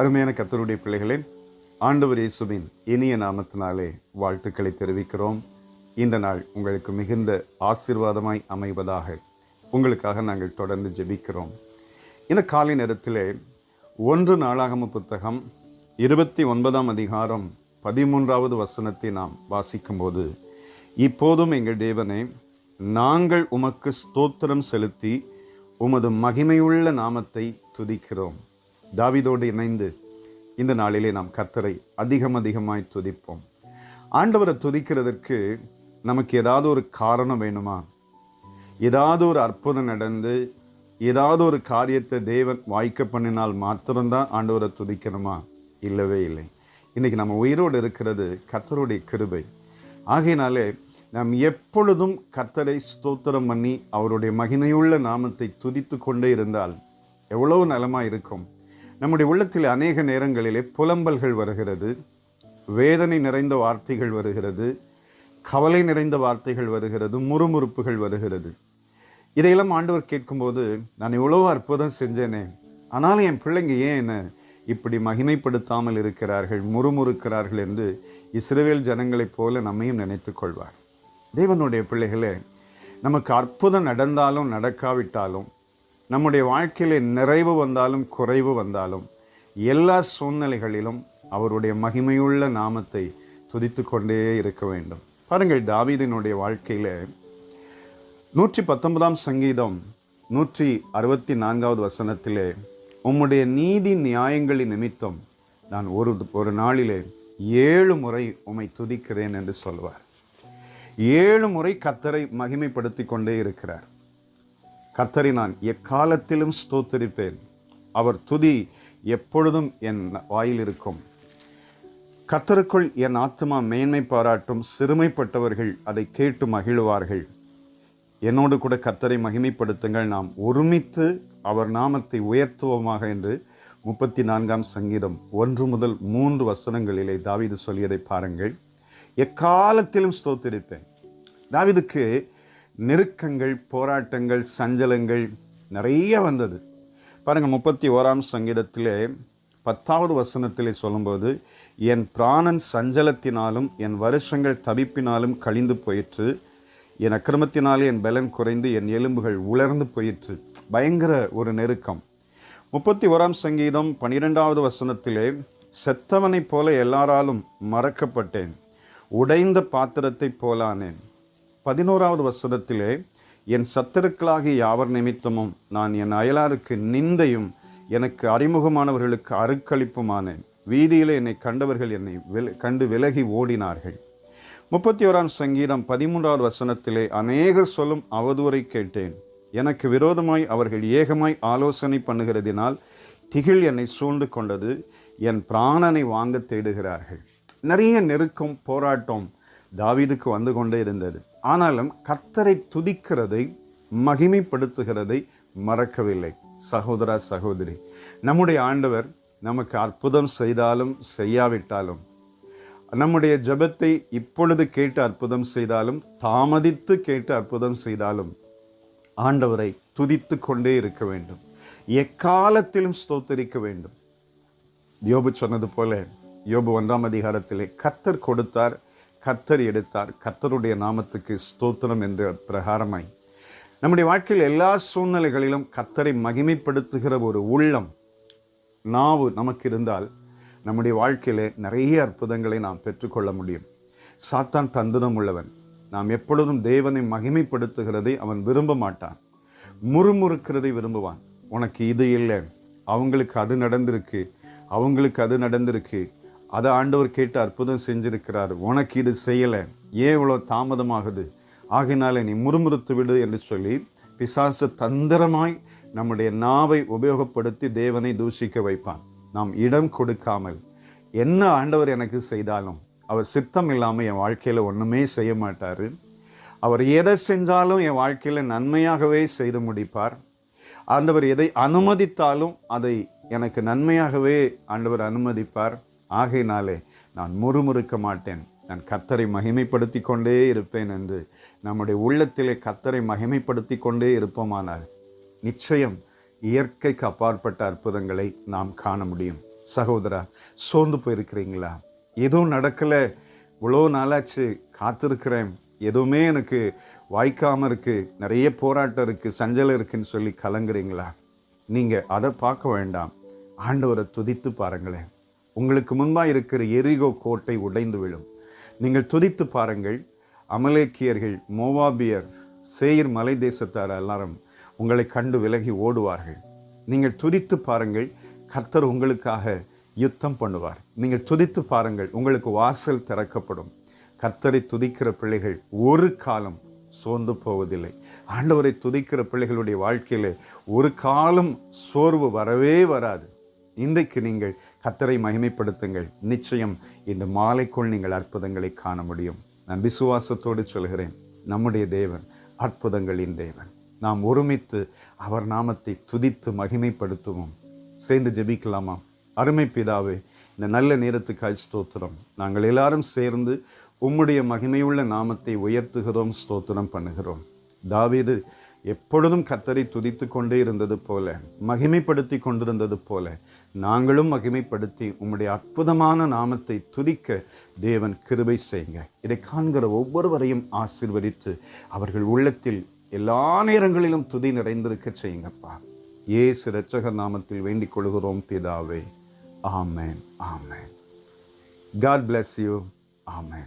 அருமையான கர்த்தருடைய பிள்ளைகளே, ஆண்டவர் இயேசுவின் இனிய நாமத்தினாலே வாழ்த்துக்களை தெரிவிக்கிறோம். இந்த நாள் உங்களுக்கு மிகுந்த ஆசீர்வாதமாய் அமைவதாக உங்களுக்காக நாங்கள் தொடர்ந்து ஜெபிக்கிறோம். இந்த காலை நேரத்திலே 1 நாளாகம புத்தகம் 29ஆம் அதிகாரம் 13வது வசனத்தை நாம் வாசிக்கும்போது, இப்போதும் எங்கள் தேவனே, நாங்கள் உமக்கு ஸ்தோத்திரம் செலுத்தி உமது மகிமையுள்ள நாமத்தை துதிக்கிறோம். தாவீதோடு இணைந்து இந்த நாளிலே நாம் கர்த்தரை அதிகமாய் துதிப்போம். ஆண்டவரை துதிக்கிறதற்கு நமக்கு ஏதாவது ஒரு காரணம் வேணுமா? ஏதாவது ஒரு அற்புதம் நடந்து ஏதாவது ஒரு காரியத்தை தேவன் வாய்க்க பண்ணினால் மாத்திரம்தான் ஆண்டவரை துதிக்கணுமா? இல்லவே இல்லை. இன்னைக்கு நம்ம உயிரோடு இருக்கிறது கர்த்தருடைய கிருபை. ஆகையினாலே நாம் எப்பொழுதும் கர்த்தரை ஸ்தோத்திரம் பண்ணி அவருடைய மகிமையுள்ள நாமத்தை துதித்து கொண்டே இருந்தால் எவ்வளவு நலமாக இருக்கும். நம்முடைய உள்ளத்தில் அநேக நேரங்களிலே புலம்பல்கள் வருகிறது, வேதனை நிறைந்த வார்த்தைகள் வருகிறது, கவலை நிறைந்த வார்த்தைகள் வருகிறது, முறுமுறுப்புகள் வருகிறது. இதையெல்லாம் ஆண்டவர் கேட்கும்போது, நான் இவ்வளோ அற்புதம் செஞ்சேனே, ஆனாலும் என் பிள்ளைங்க ஏன் என்ன இப்படி மகிமைப்படுத்தாமல் இருக்கிறார்கள், முறுமுறுக்கிறார்கள் என்று இஸ்ரவேல் ஜனங்களைப் போல நம்மையும் நினைத்து கொள்வார். தேவனுடைய பிள்ளைகளே, நமக்கு அற்புதம் நடந்தாலும் நடக்காவிட்டாலும், நம்முடைய வாழ்க்கையிலே நிறைவு வந்தாலும் குறைவு வந்தாலும், எல்லா சூழ்நிலைகளிலும் அவருடைய மகிமையுள்ள நாமத்தை துதித்து கொண்டே இருக்க வேண்டும். பாருங்கள், தாவீதினுடைய வாழ்க்கையில 119ஆம் சங்கீதம் 164வது வசனத்திலே, உம்முடைய நீதி நியாயங்களின் நிமித்தம் நான் ஒரு நாளிலே 7 முறை உம்மை துதிக்கிறேன் என்று சொல்வார். 7 முறை கர்த்தரை மகிமைப்படுத்தி கொண்டே இருக்கிறார். கர்த்தரை நான் எக்காலத்திலும் ஸ்தோத்திரிப்பேன், அவர் துதி எப்பொழுதும் என் வாயில் இருக்கும். கர்த்தருக்குள் என் ஆத்துமா மேன்மை பாராட்டும், சிறுமைப்பட்டவர்கள் அதை கேட்டு மகிழ்வார்கள். என்னோடு கூட கர்த்தரை மகிமைப்படுத்துங்கள், நாம் ஒருமித்து அவர் நாமத்தை உயர்த்துவோமாக என்று 34ஆம் சங்கீதம் 1 முதல் 3 வசனங்களிலே தாவீது சொல்லியதை பாருங்கள். எக்காலத்திலும் ஸ்தோத்திரிப்பேன். தாவீதுக்கு நெருக்கங்கள், போராட்டங்கள், சஞ்சலங்கள் நிறைய வந்தது. பாருங்கள், 31ஆம் சங்கீதத்திலே 10வது வசனத்திலே சொல்லும்போது, என் பிராணன் சஞ்சலத்தினாலும் என் வருஷங்கள் தவிப்பினாலும் கழிந்து போயிற்று, என் அக்கிரமத்தினாலே என் பலன் குறைந்து என் எலும்புகள் உலர்ந்து போயிற்று. பயங்கர ஒரு நெருக்கம். 31ஆம் சங்கீதம் 12வது வசனத்திலே, செத்தவனைப் போல எல்லாராலும் மறக்கப்பட்டேன், உடைந்த பாத்திரத்தை போலானேன். 11வது வசனத்திலே, என் சத்துருக்களாகிய யாவர் நிமித்தமும் நான் என் அயலாருக்கு நிந்தையும் எனக்கு அறிமுகமானவர்களுக்கு அருக்களிப்புமானேன், வீதியிலே என்னை கண்டவர்கள் என்னை கண்டு விலகி ஓடினார்கள். 31ஆம் சங்கீதம் 13வது வசனத்திலே, அநேகர் சொல்லும் அவதூறை கேட்டேன், எனக்கு விரோதமாய் அவர்கள் ஏகமாய் ஆலோசனை பண்ணுகிறதினால் திகில் என்னை சூழ்ந்து கொண்டது, என் பிராணனை வாங்க தேடுகிறார்கள். நிறைய நெருக்கம், போராட்டம் தாவீதுக்கு வந்து கொண்டே இருந்தது. ஆனாலும் கர்த்தரை துதிக்கிறதை, மகிமைப்படுத்துகிறதை மறக்கவில்லை. சகோதரா, சகோதரி, நம்முடைய ஆண்டவர் நமக்கு அற்புதம் செய்தாலும் செய்யாவிட்டாலும், நம்முடைய ஜெபத்தை இப்பொழுது கேட்டு அற்புதம் செய்தாலும், தாமதித்து கேட்டு அற்புதம் செய்தாலும், ஆண்டவரை துதித்து கொண்டே இருக்க வேண்டும். எக்காலத்திலும் ஸ்தோத்தரிக்க வேண்டும். யோபு சொன்னது போல, யோபு 1ஆம் அதிகாரத்திலே, கர்த்தர் கொடுத்தார், கர்த்தர் எடுத்தார், கர்த்தருடைய நாமத்துக்கு ஸ்தோத்திரம் என்ற பிரகாரமாய் நம்முடைய வாழ்க்கையில் எல்லா சூழ்நிலைகளிலும் கர்த்தரை மகிமைப்படுத்துகிற ஒரு உள்ளம், நாவு நமக்கு இருந்தால் நம்முடைய வாழ்க்கையிலே நிறைய அற்புதங்களை நாம் பெற்றுக்கொள்ள முடியும். சாத்தான் தந்திரம் உள்ளவன். நாம் எப்பொழுதும் தேவனை மகிமைப்படுத்துகிறதை அவன் விரும்ப மாட்டான், முறுமுறுக்கிறதை விரும்புவான். உனக்கு இது இல்லை, அவங்களுக்கு அது நடந்திருக்கு, அவங்களுக்கு அது நடந்திருக்கு, அதை ஆண்டவர் கேட்டு அற்புதம் செஞ்சிருக்கிறார், உனக்கு இது செய்யலை, ஏன் இவ்வளோ தாமதமாகுது, ஆகினாலே நீ முறுமுறுத்து விடு என்று சொல்லி பிசாசு தந்திரமாய் நம்முடைய நாவை உபயோகப்படுத்தி தேவனை தூஷிக்க வைப்பான். நாம் இடம் கொடுக்காமல், என்ன ஆண்டவர் எனக்கு செய்தாலும் அவர் சித்தம் இல்லாமல் என் வாழ்க்கையில் ஒன்றுமே செய்ய மாட்டார், அவர் எதை செஞ்சாலும் என் வாழ்க்கையில் நன்மையாகவே செய்து முடிப்பார், ஆண்டவர் எதை அனுமதித்தாலும் அதை எனக்கு நன்மையாகவே ஆண்டவர் அனுமதிப்பார். ஆகையினாலே நான் முறுமுறுக்க மாட்டேன், நான் கர்த்தரை மகிமைப்படுத்தி கொண்டே இருப்பேன் என்று நம்முடைய உள்ளத்திலே கர்த்தரை மகிமைப்படுத்தி கொண்டே இருப்போமானால் நிச்சயம் இயற்கைக்கு அப்பாற்பட்ட அற்புதங்களை நாம் காண முடியும். சகோதரா, சோர்ந்து போயிருக்கிறீங்களா? எதுவும் நடக்கலை, இவ்வளோ நாளாச்சு காத்திருக்கிறேன், எதுவுமே எனக்கு வாய்க்காமல் இருக்குது, நிறைய போராட்டம் இருக்குது, சஞ்சலம் இருக்குன்னு சொல்லி கலங்குறீங்களா? நீங்கள் அதை பார்க்க வேண்டாம், ஆண்டவரை துதித்து பாருங்களேன். உங்களுக்கு முன்பாக இருக்கிற எரிகோ கோட்டை உடைந்து விழும். நீங்கள் துதித்து பாருங்கள். அமலேக்கியர்கள், மோவாபியர், சேயீர் மலை தேசத்தார் எல்லாரும் உங்களை கண்டு விலகி ஓடுவார்கள். நீங்கள் துதித்து பாருங்கள், கர்த்தர் உங்களுக்காக யுத்தம் பண்ணுவார். நீங்கள் துதித்து பாருங்கள், உங்களுக்கு வாசல் திறக்கப்படும். கர்த்தரை துதிக்கிற பிள்ளைகள் ஒரு காலம் சோர்ந்து போவதில்லை. ஆண்டவரை துதிக்கிற பிள்ளைகளுடைய வாழ்க்கையில ஒரு காலம் சோர்வு வரவே வராது. இன்றைக்கு நீங்கள் கர்த்தரை மகிமைப்படுத்துங்கள். நிச்சயம் இந்த மாலைக்குள் நீங்கள் அற்புதங்களை காண முடியும். நான் விசுவாசத்தோடு சொல்கிறேன், நம்முடைய தேவன் அற்புதங்களின் தேவன். நாம் ஒருமித்து அவர் நாமத்தை துதித்து மகிமைப்படுத்துவோம். சேர்ந்து ஜெபிக்கலாமா? அருமை பிதாவே, இந்த நல்ல நேரத்துக்காய் ஸ்தோத்திரம். நாங்கள் எல்லாரும் சேர்ந்து உம்முடைய மகிமையுள்ள நாமத்தை உயர்த்துகிறோம், ஸ்தோத்திரம் பண்ணுகிறோம். தாவீது எப்பொழுதும் கர்த்தரை துதித்து கொண்டே இருந்தது போல, மகிமைப்படுத்தி கொண்டிருந்தது போல, நாங்களும் மகிமைப்படுத்தி உம்முடைய அற்புதமான நாமத்தை துதிக்க தேவன் கிருபை செய்யுங்க. இதை காண்கிற ஒவ்வொருவரையும் ஆசீர்வதித்து அவர்கள் உள்ளத்தில் எல்லா நேரங்களிலும் துதி நிறைந்திருக்க செய்யுங்கப்பா. இயேசு இரட்சகர் நாமத்தில் வேண்டிக் கொள்கிறோம் பிதாவே. ஆமென், ஆமென். God bless you. Amen.